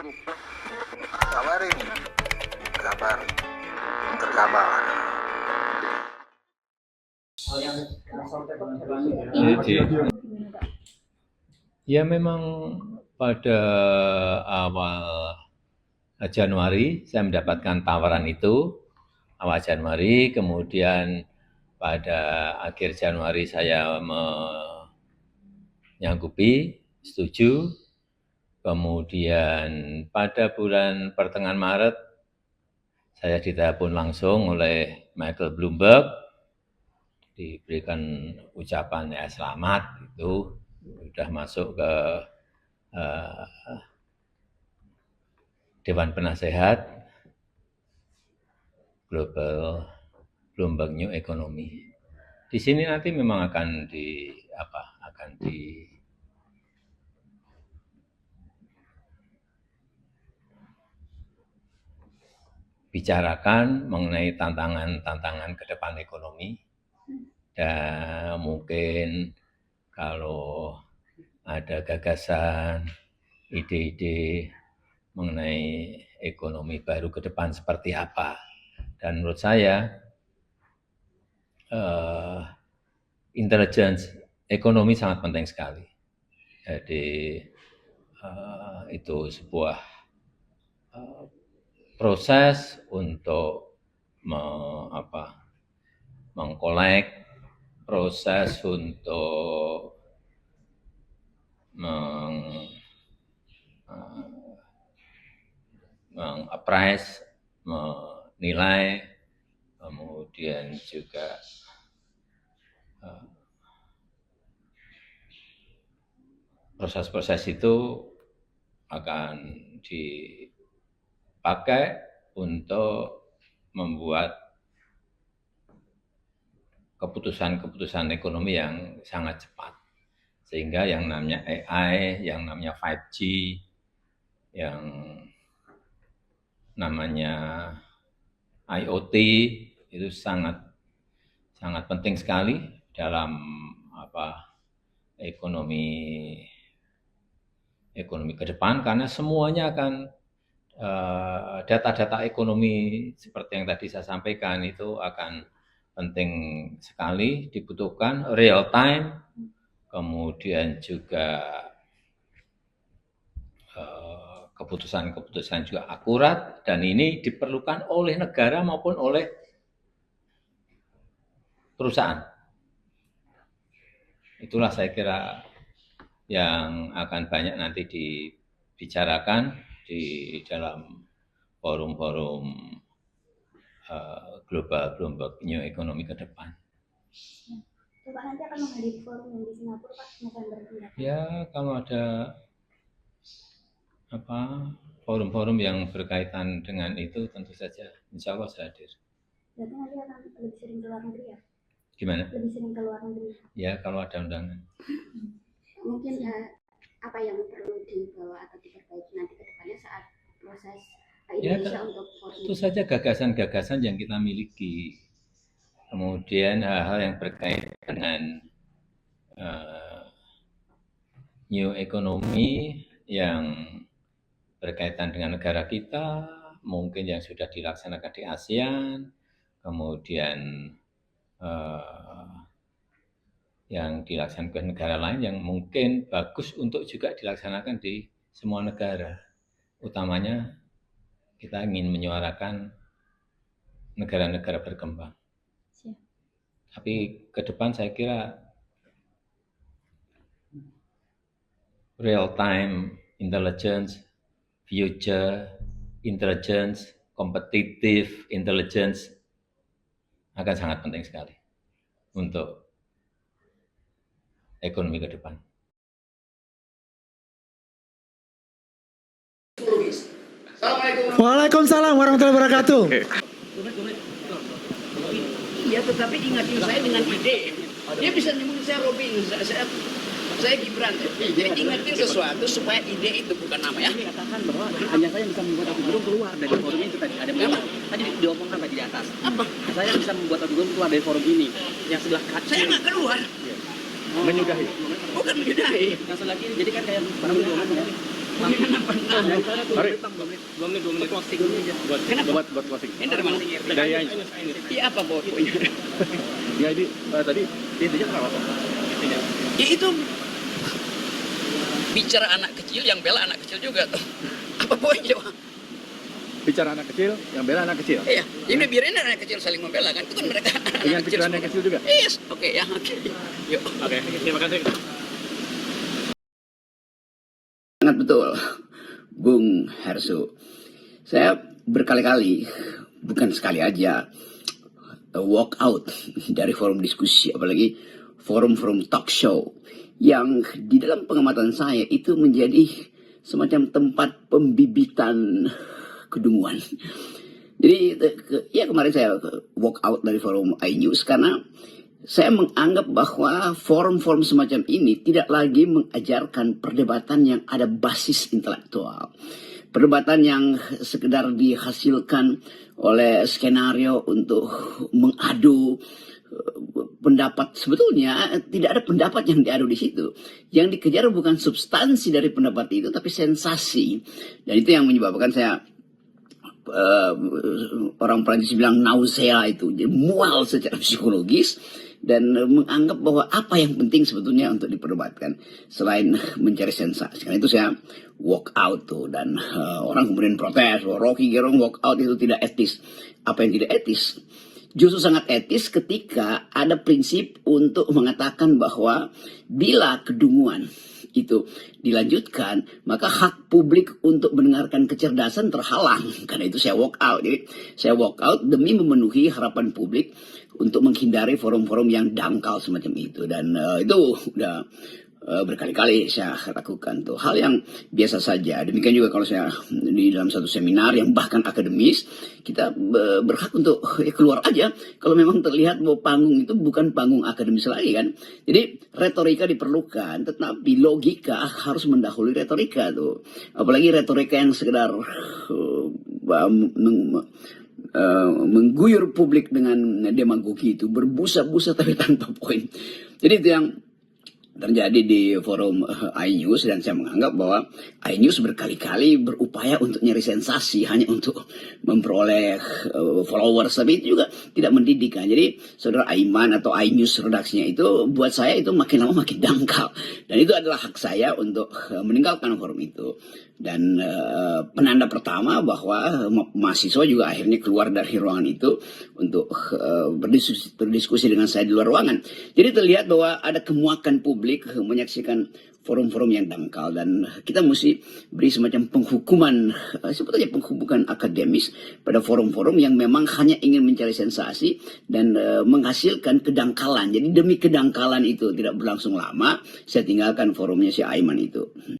Kabar ini, kabar terkabar. Ya memang pada awal Januari saya mendapatkan tawaran itu, awal Januari, kemudian pada akhir Januari saya menyanggupi, setuju, kemudian pada bulan pertengahan Maret saya ditelepon langsung oleh Michael Bloomberg, diberikan ucapan ya selamat itu sudah masuk ke Dewan Penasehat Global Bloomberg New Economy. Di sini nanti memang akan dibicarakan mengenai tantangan-tantangan ke depan ekonomi, dan mungkin kalau ada gagasan, ide-ide mengenai ekonomi baru ke depan seperti apa. Dan menurut saya intelligence ekonomi sangat penting sekali. Jadi itu sebuah proses untuk mengkolek, proses untuk meng-appraise, menilai, kemudian juga proses-proses itu akan dipakai untuk membuat keputusan-keputusan ekonomi yang sangat cepat. Sehingga yang namanya AI, yang namanya 5G, yang namanya IoT itu sangat penting sekali dalam ekonomi ke depan, karena semuanya akan data-data ekonomi seperti yang tadi saya sampaikan itu akan penting sekali, dibutuhkan real time, kemudian juga keputusan-keputusan juga akurat, dan ini diperlukan oleh negara maupun oleh perusahaan. Itulah saya kira yang akan banyak nanti dibicarakan di dalam forum-forum global Bloomberg New Economy ke depan. Pak nanti akan menghadiri forum yang di Singapura Pak November ini. Ya kalau ada forum-forum yang berkaitan dengan itu tentu saja insya Allah saya hadir. Berarti nanti akan lebih sering ke luar negeri ya? Gimana? Lebih sering ke luar negeri. Ya kalau ada undangan. Mungkin apa yang perlu dibawa atau diperbaiki nanti ke depannya saat proses Indonesia untuk forum? Itu saja gagasan-gagasan yang kita miliki. Kemudian hal-hal yang berkaitan dengan new economy yang berkaitan dengan negara kita, mungkin yang sudah dilaksanakan di ASEAN, kemudian yang dilaksanakan ke negara lain yang mungkin bagus untuk juga dilaksanakan di semua negara. Utamanya kita ingin menyuarakan negara-negara berkembang. Tapi ke depan saya kira real time intelligence, future intelligence, competitive intelligence akan sangat penting sekali untuk ekonomi ke depan. Waalaikumsalam warahmatullahi wabarakatuh. Iya, tetapi ingatin saya dengan ide. Dia bisa nyebut saya Robin, saya Gibran. Jadi ingatin sesuatu supaya ide itu bukan nama ya. Katakan bahwa hanya saya bisa membuat Rocky Gerung keluar dari forum itu tadi. Ada berapa? Tadi diomongkan tadi di atas. Apa? Saya bisa membuat Rocky Gerung keluar dari forum ini. Yang sebelah kanan. Saya nggak keluar. Menyudahi. Bukan menyudahi. Yang sebelah kiri. Jadi kan kayak barang diomongkan ya. Mari. 2 menit closing aja. Buat closing. Ini dari mana? Dari Ainus. Iya apa pokoknya? Ya ini tadi intinya kenapa Pak? Intinya. Ya itu bicara anak kecil yang bela anak kecil juga tuh. Apa poinnya, Pak? Bicara anak kecil yang bela anak kecil. Iya, ini biarin anak kecil saling membela kan. Itu kan mereka Dengan anak pikiran yang kecil juga. Yes, oke ya, oke. Yuk. Oke, terima kasih. Sangat betul, Bung Hersu. Saya berkali-kali, bukan sekali aja, walk out dari forum diskusi, apalagi forum-forum talk show, yang di dalam pengamatan saya itu menjadi semacam tempat pembibitan kedunguan. Jadi ya kemarin saya walk out dari forum iNews karena saya menganggap bahwa forum-forum semacam ini tidak lagi mengajarkan perdebatan yang ada basis intelektual. Perdebatan yang sekedar dihasilkan oleh skenario untuk mengadu pendapat. Sebetulnya tidak ada pendapat yang diadu di situ. Yang dikejar bukan substansi dari pendapat itu, tapi sensasi. Dan itu yang menyebabkan saya orang Prancis bilang nausea itu, jadi mual secara psikologis. Dan menganggap bahwa apa yang penting sebetulnya untuk diperdebatkan selain mencari sensasi. Karena itu saya walk out tuh. Dan orang kemudian protes bahwa Rocky Gerung walk out itu tidak etis. Apa yang tidak etis? Justru sangat etis ketika ada prinsip untuk mengatakan bahwa bila kedunguan itu dilanjutkan, maka hak publik untuk mendengarkan kecerdasan terhalang. Karena itu saya walk out. Jadi saya walk out demi memenuhi harapan publik untuk menghindari forum-forum yang dangkal semacam itu. Dan itu udah berkali-kali saya lakukan tuh. Hal yang biasa saja. Demikian juga kalau saya di dalam satu seminar yang bahkan akademis, kita berhak untuk keluar aja kalau memang terlihat bahwa panggung itu bukan panggung akademis lagi kan. Jadi retorika diperlukan, tetapi logika harus mendahului retorika tuh. Apalagi retorika yang sekedar mengguyur publik dengan demagogi itu, berbusa-busa tapi tanpa poin. Jadi itu yang terjadi di forum iNews, dan saya menganggap bahwa iNews berkali-kali berupaya untuk nyari sensasi hanya untuk memperoleh followers, tapi itu juga tidak mendidik kan. Jadi saudara Aiman atau iNews redaksinya itu buat saya itu makin lama makin dangkal, dan itu adalah hak saya untuk meninggalkan forum itu. Dan penanda pertama bahwa mahasiswa juga akhirnya keluar dari ruangan itu untuk berdiskusi dengan saya di luar ruangan. Jadi terlihat bahwa ada kemuakan publik menyaksikan forum-forum yang dangkal, dan kita mesti beri semacam penghukuman, sebetulnya penghukuman akademis pada forum-forum yang memang hanya ingin mencari sensasi dan menghasilkan kedangkalan. Jadi demi kedangkalan itu tidak berlangsung lama, saya tinggalkan forumnya si Aiman itu.